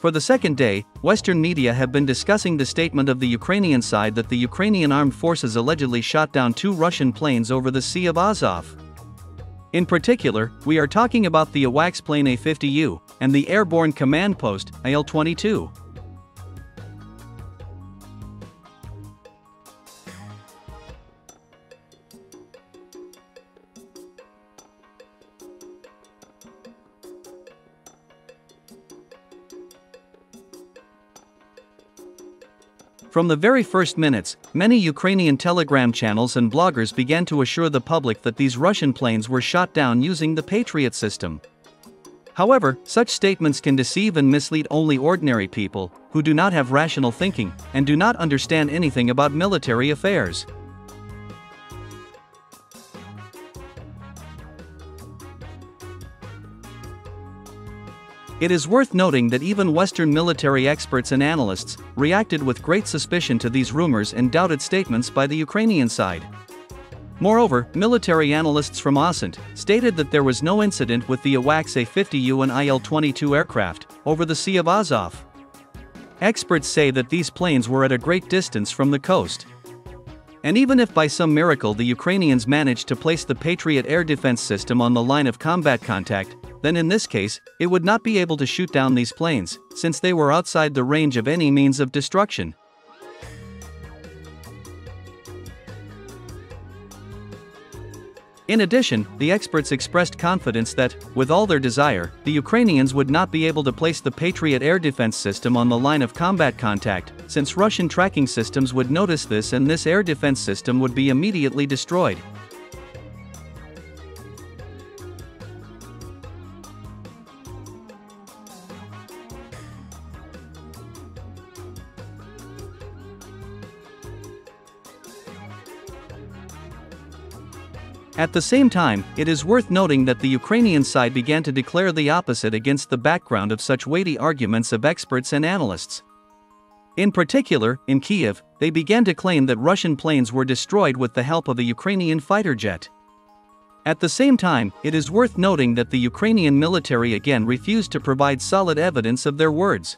For the second day, Western media have been discussing the statement of the Ukrainian side that the Ukrainian armed forces allegedly shot down 2 Russian planes over the Sea of Azov. In particular, we are talking about the AWACS plane A-50U and the airborne command post, Il-22. From the very first minutes, many Ukrainian Telegram channels and bloggers began to assure the public that these Russian planes were shot down using the Patriot system. However, such statements can deceive and mislead only ordinary people, who do not have rational thinking, and do not understand anything about military affairs. It is worth noting that even Western military experts and analysts reacted with great suspicion to these rumors and doubted statements by the Ukrainian side. Moreover, military analysts from OSINT stated that there was no incident with the AWACS A-50U and Il-22 aircraft over the Sea of Azov. Experts say that these planes were at a great distance from the coast. And even if by some miracle the Ukrainians managed to place the Patriot air defense system on the line of combat contact, then in this case, it would not be able to shoot down these planes, since they were outside the range of any means of destruction. In addition, the experts expressed confidence that, with all their desire, the Ukrainians would not be able to place the Patriot air defense system on the line of combat contact, since Russian tracking systems would notice this and this air defense system would be immediately destroyed. At the same time, it is worth noting that the Ukrainian side began to declare the opposite against the background of such weighty arguments of experts and analysts. In particular, in Kiev, they began to claim that Russian planes were destroyed with the help of a Ukrainian fighter jet. At the same time, it is worth noting that the Ukrainian military again refused to provide solid evidence of their words.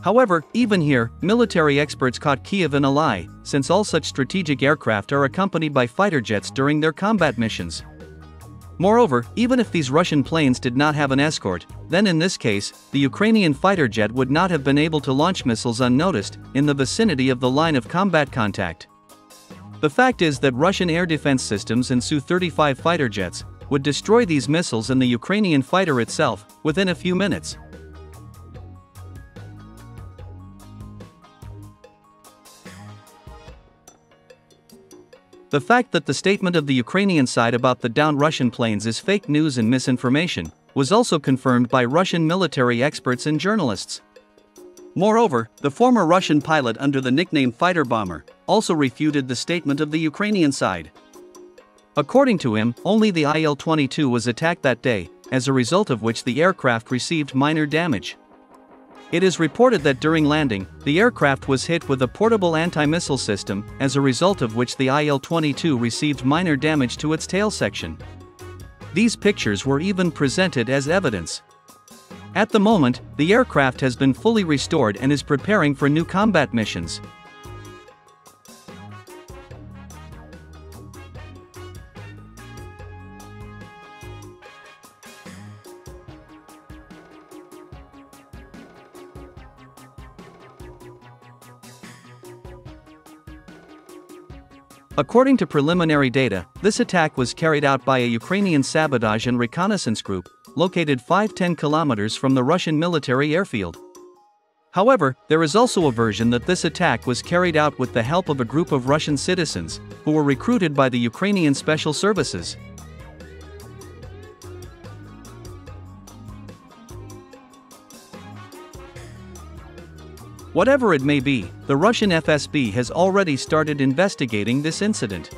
However, even here, military experts caught Kiev in a lie, since all such strategic aircraft are accompanied by fighter jets during their combat missions. Moreover, even if these Russian planes did not have an escort, then in this case, the Ukrainian fighter jet would not have been able to launch missiles unnoticed in the vicinity of the line of combat contact. The fact is that Russian air defense systems and Su-35 fighter jets would destroy these missiles and the Ukrainian fighter itself within a few minutes. The fact that the statement of the Ukrainian side about the downed Russian planes is fake news and misinformation was also confirmed by Russian military experts and journalists. Moreover, the former Russian pilot under the nickname Fighter Bomber also refuted the statement of the Ukrainian side. According to him, only the Il-22 was attacked that day, as a result of which the aircraft received minor damage. It is reported that during landing, the aircraft was hit with a portable anti-missile system, as a result of which the Il-22 received minor damage to its tail section. These pictures were even presented as evidence. At the moment, the aircraft has been fully restored and is preparing for new combat missions. According to preliminary data, this attack was carried out by a Ukrainian sabotage and reconnaissance group, located 5-10 kilometers from the Russian military airfield. However, there is also a version that this attack was carried out with the help of a group of Russian citizens, who were recruited by the Ukrainian special services. Whatever it may be, the Russian FSB has already started investigating this incident.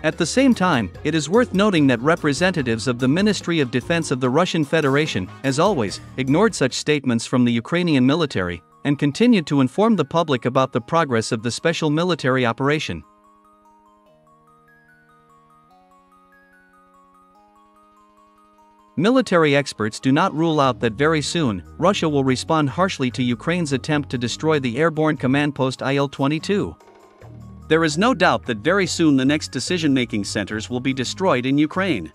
At the same time, it is worth noting that representatives of the Ministry of Defense of the Russian Federation, as always, ignored such statements from the Ukrainian military, and continued to inform the public about the progress of the special military operation. Military experts do not rule out that very soon, Russia will respond harshly to Ukraine's attempt to destroy the airborne command post Il-22. There is no doubt that very soon the next decision-making centers will be destroyed in Ukraine.